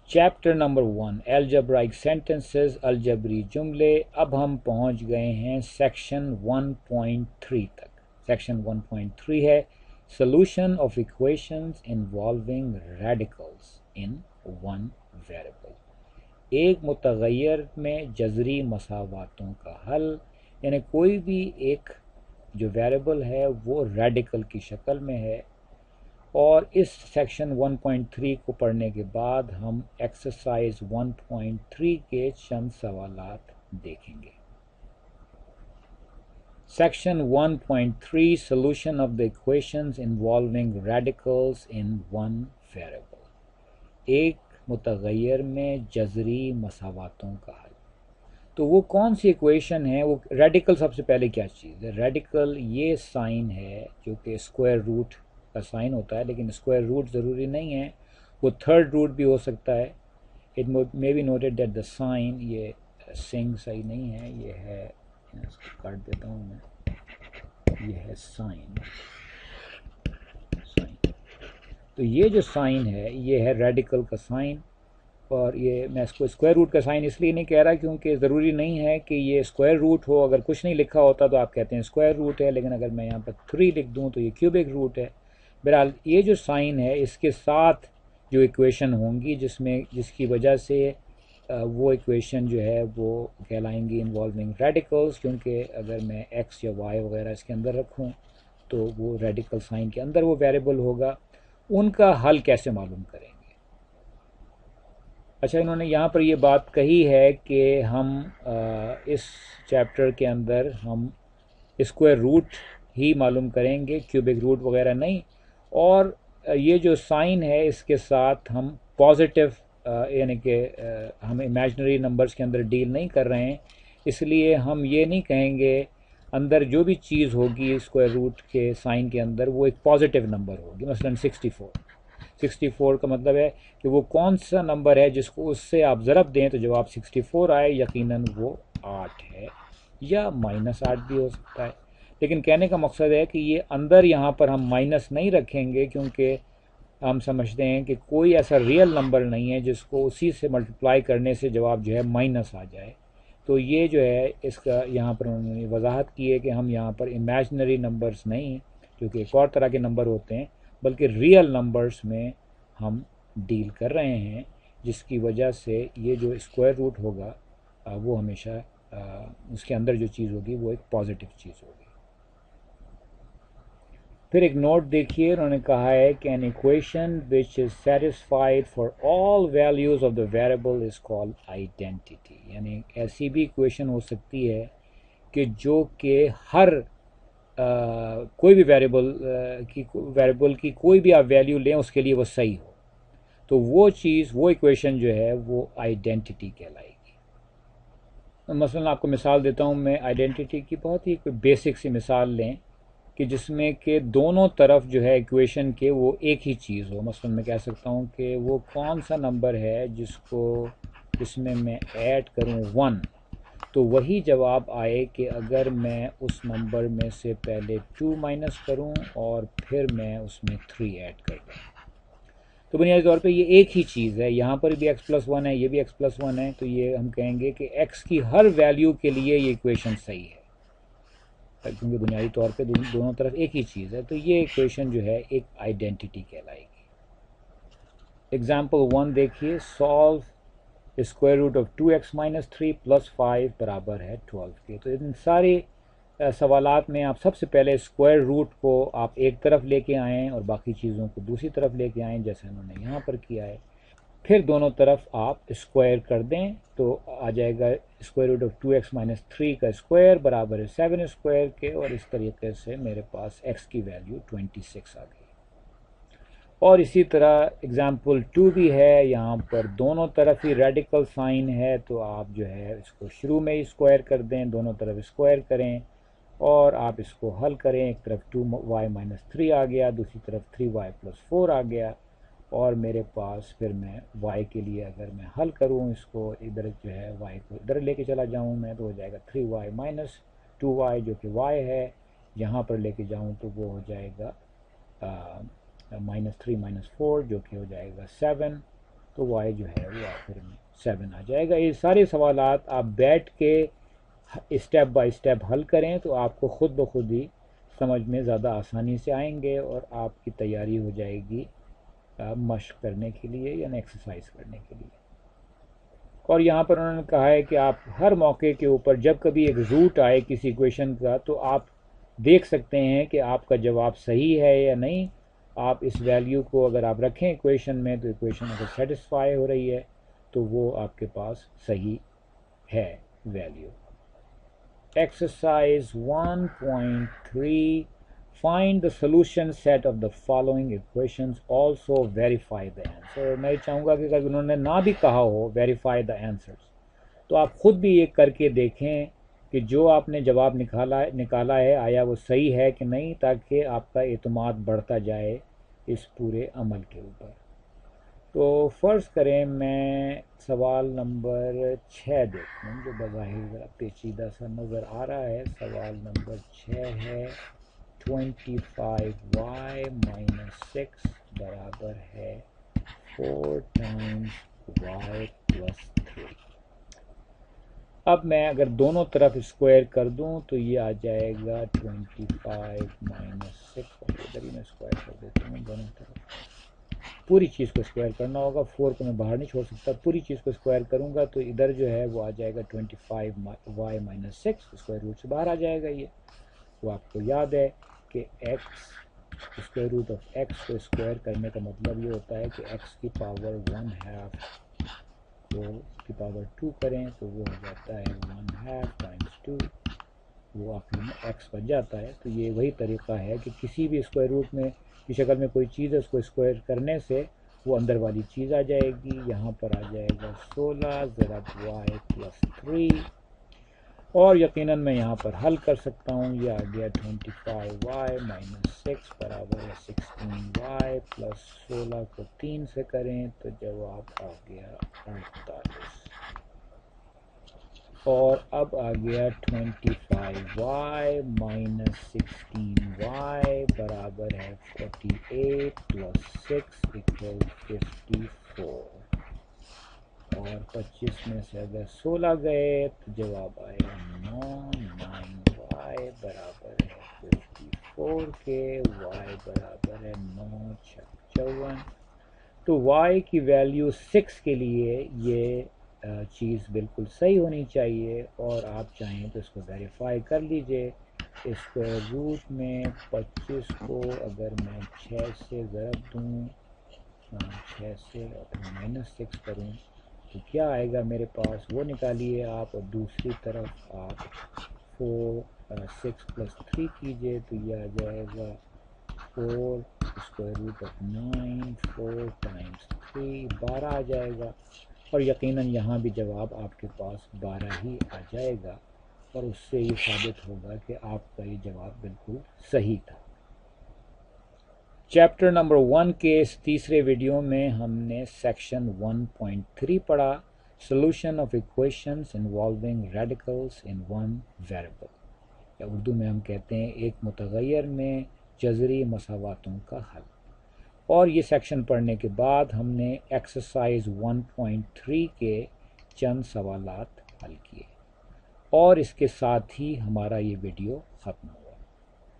Chapter number 1 algebraic sentences, अलजबरी जुमले। अब हम पहुंच गए हैं सेक्शन 1.3 तक। सेक्शन 1.3 है solution of equations involving radicals in one variable. एक मुतगय्यर में जज़री मसावातों का हल, यानी कोई भी एक जो वेरिएबल है वो रेडिकल की शक्ल में है। और इस सेक्शन 1.3 को पढ़ने के बाद हम एक्सरसाइज 1.3 के चंद सवालात देखेंगे। Section 1.3 solution of the equations involving radicals in one variable. एक मुतगय्यर में जज़री मसावातों का हल। तो वो कौन सी इक्वेशन है? वो रेडिकल सबसे पहले क्या चीज़ है? रेडिकल ये साइन है जो कि स्क्वायर रूट का साइन होता है, लेकिन स्क्वायर रूट ज़रूरी नहीं है, वो थर्ड रूट भी हो सकता है। It may be noted that the sine, ये सिंग सही नहीं है, ये है, इसको काट देता हूँ मैं, ये है साइन। तो ये जो साइन है ये है रेडिकल का साइन। और ये मैं इसको स्क्वायर रूट का साइन इसलिए नहीं कह रहा क्योंकि ज़रूरी नहीं है कि ये स्क्वायर रूट हो। अगर कुछ नहीं लिखा होता तो आप कहते हैं स्क्वायर रूट है, लेकिन अगर मैं यहाँ पर 3 लिख दूँ तो ये क्यूबिक रूट है। बहरहाल ये जो साइन है इसके साथ जो इक्वेशन होंगी जिसकी वजह से वो इक्वेशन जो है वो कहलाएंगी इन्वॉल्विंग रेडिकल्स, क्योंकि अगर मैं एक्स या वाई वगैरह इसके अंदर रखूँ तो वो रेडिकल साइन के अंदर वो वेरिएबल होगा। उनका हल कैसे मालूम करेंगे? अच्छा, इन्होंने यहाँ पर ये बात कही है कि हम इस चैप्टर के अंदर हम स्क्वायर रूट ही मालूम करेंगे, क्यूबिक रूट वगैरह नहीं। और ये जो साइन है इसके साथ हम पॉजिटिव यानी कि हम इमेजिनरी नंबर्स के अंदर डील नहीं कर रहे हैं, इसलिए हम ये नहीं कहेंगे अंदर जो भी चीज़ होगी स्क्वायर रूट के साइन के अंदर वो एक पॉजिटिव नंबर होगी। मसलन 64 का मतलब है कि वो कौन सा नंबर है जिसको उससे आप ज़रब दें तो जवाब 64 आए, यकीनन वो 8 है या -8 भी हो सकता है। लेकिन कहने का मकसद है कि ये अंदर यहाँ पर हम माइनस नहीं रखेंगे, क्योंकि हम समझते हैं कि कोई ऐसा रियल नंबर नहीं है जिसको उसी से मल्टीप्लाई करने से जवाब जो है माइनस आ जाए। तो ये जो है इसका यहाँ पर उन्होंने वजाहत की है कि हम यहाँ पर इमेजिनरी नंबर्स नहीं, जो कि एक और तरह के नंबर होते हैं, बल्कि रियल नंबर्स में हम डील कर रहे हैं, जिसकी वजह से ये जो स्क्वायर रूट होगा वो हमेशा उसके अंदर जो चीज़ होगी वो एक पॉजिटिव चीज़ होगी। फिर एक नोट देखिए, उन्होंने कहा है कि an equation which is satisfied for all values of the variable is called identity. यानी ऐसी भी इक्वेशन हो सकती है कि जो कि हर कोई भी वेरिएबल की कोई भी आप वैल्यू लें उसके लिए वो सही हो, तो वो चीज़, वो इक्वेशन जो है वो आइडेंटिटी कहलाएगी। मसलन आपको मिसाल देता हूँ मैं आइडेंटिटी की, बहुत ही कोई बेसिक सी मिसाल लें कि जिसमें कि दोनों तरफ जो है इक्वेशन के वो एक ही चीज़ हो। मसलन मैं कह सकता हूँ कि वो कौन सा नंबर है जिसमें मैं ऐड करूँ 1, तो वही जवाब आए कि अगर मैं उस नंबर में से पहले 2 माइनस करूं और फिर मैं उसमें 3 ऐड कर दूं। तो बुनियादी तौर पे ये एक ही चीज़ है, यहाँ पर भी x+1 है, ये भी x+1 है, तो ये हम कहेंगे कि x की हर वैल्यू के लिए ये इक्वेशन सही है, क्योंकि बुनियादी तौर पे दोनों तरफ एक ही चीज़ है। तो ये इक्वेशन जो है एक आइडेंटिटी कहलाएगी। एग्जाम्पल 1 देखिए, solve square root of 2x-3 + 5 बराबर है 12 के। तो इन सारे सवालात में आप सबसे पहले स्क्वायर रूट को आप एक तरफ लेके आएँ और बाकी चीज़ों को दूसरी तरफ लेके आएँ, जैसे उन्होंने यहाँ पर किया है। फिर दोनों तरफ आप स्क्वायर कर दें तो आ जाएगा स्क्वायर रूट ऑफ 2x-3 का स्क्वायर बराबर है 7 स्क्वायर के, और इस तरीके से मेरे पास x की वैल्यू 26 आ गई। और इसी तरह एग्जाम्पल 2 भी है, यहाँ पर दोनों तरफ ही रेडिकल साइन है, तो आप जो है इसको शुरू में ही स्क्वायर कर दें, दोनों तरफ स्क्वायर करें और आप इसको हल करें। एक तरफ 2y-3 आ गया, दूसरी तरफ 3y+4 आ गया, और मेरे पास फिर मैं y के लिए अगर मैं हल करूँ इसको, इधर जो है y को इधर लेके चला जाऊँ मैं, तो हो जाएगा 3y-2y जो कि y है, यहाँ पर लेके जाऊँ तो वो हो जाएगा -3 - 4 जो कि हो जाएगा 7, تو y جو ہے وہ آخر میں 7 آ جائے گا۔ یہ سارے سوالات آپ بیٹھ کے اسٹیپ بائی اسٹیپ حل کریں تو آپ کو خود بخود ہی سمجھ میں زیادہ آسانی سے آئیں گے اور آپ کی تیاری ہو جائے گی مشق کرنے کے لیے یعنی ایکسرسائز کرنے کے لیے۔ اور یہاں پر انہوں نے کہا ہے کہ آپ ہر موقع کے اوپر جب کبھی ایک روٹ آئے کسی ایکویشن کا تو آپ دیکھ سکتے ہیں کہ آپ کا جواب صحیح ہے یا نہیں۔ آپ اس ویلیو کو اگر آپ رکھیں ایکویشن میں تو ایکویشن اگر سیٹسفائی ہو رہی ہے تو وہ آپ کے پاس صحیح ہے value. Exercise 1.3 Find the solution set of the following equations, also verify the answer۔ میں چاہوں گا کہ اگر انہوں نے نہ بھی کہا ہو verify the answers تو آپ خود بھی یہ کر کے دیکھیں کہ جو آپ نے جواب نکالا ہے آیا وہ صحیح ہے کہ نہیں، تاکہ آپ کا اعتماد بڑھتا جائے اس پورے عمل کے اوپر۔ تو فرض کریں میں سوال نمبر 6 دیکھوں جو بظاہر ذرا پیچیدہ سا نظر آ رہا ہے۔ سوال نمبر 6 ہے 25y - 6 برابر ہے 4 × y + 3۔ اب میں اگر دونوں طرف اسکوائر کر دوں تو یہ آ جائے گا 25 - 6، ادھر ہی میں اسکوائر کر دیتا ہوں دونوں طرف۔ پوری چیز کو اسکوائر کرنا ہوگا، 4 کو میں باہر نہیں چھوڑ سکتا، پوری چیز کو اسکوائر کروں گا تو ادھر جو ہے وہ آ جائے گا 25y - 6، اسکوائر روٹ سے باہر آ جائے گا۔ یہ وہ آپ کو یاد ہے کہ اسکوائر روٹ آف ایکس کو اسکوائر کرنے کا مطلب یہ ہوتا ہے کہ ایکس کی پاور 1/2 کو اس کی پاور 2 کریں تو وہ ہو جاتا ہے 1/2 × 2، وہ آخر میں ایکس بن جاتا ہے۔ تو یہ وہی طریقہ ہے کہ کسی بھی اسکوائر روٹ میں کی شکل میں کوئی چیز ہے اس کو اسکوائر کرنے سے وہ اندر والی چیز آ جائے گی۔ یہاں پر آ جائے گا 16 ضرب y + 3، اور یقیناً میں یہاں پر حل کر سکتا ہوں۔ یہ آ گیا 25y - 6 برابر ہے 16y + 16 کو 3 سے کریں تو جواب آ گیا 48۔ اور اب آ گیا 25y - 16y برابر ہے 48 + 6 = 54، اور 25 میں سے اگر 16 گئے تو جواب آئے گا 9 برابر ہے 54 کے، y برابر ہے 9 × 6 = 54۔ تو y کی ویلیو 6 کے لیے یہ چیز بالکل صحیح ہونی چاہیے، اور آپ چاہیں تو اس کو ویریفائی کر لیجئے۔ اسکوائر روٹ میں 25 کو اگر میں 6 سے ضرب دوں، 6 سے اور پھر -6 کروں تو کیا آئے گا میرے پاس، وہ نکالیے آپ، اور دوسری طرف آپ 6 + 3 کیجئے تو یہ آ جائے گا 4 اسکوائر روٹ آف 9، 4 × 3 12 آ جائے گا، اور یقیناً یہاں بھی جواب آپ کے پاس 12 ہی آ جائے گا، اور اس سے یہ ثابت ہوگا کہ آپ کا یہ جواب بالکل صحیح تھا۔ چیپٹر نمبر 1 کے اس تیسرے ویڈیو میں ہم نے سیکشن 1.3 پڑھا، solution of equations involving radicals in one variable, یا اردو میں ہم کہتے ہیں ایک متغیر میں جذری مساواتوں کا حل۔ اور یہ سیکشن پڑھنے کے بعد ہم نے ایکسرسائز 1.3 کے چند سوالات حل کیے، اور اس کے ساتھ ہی ہمارا یہ ویڈیو ختم ہوا۔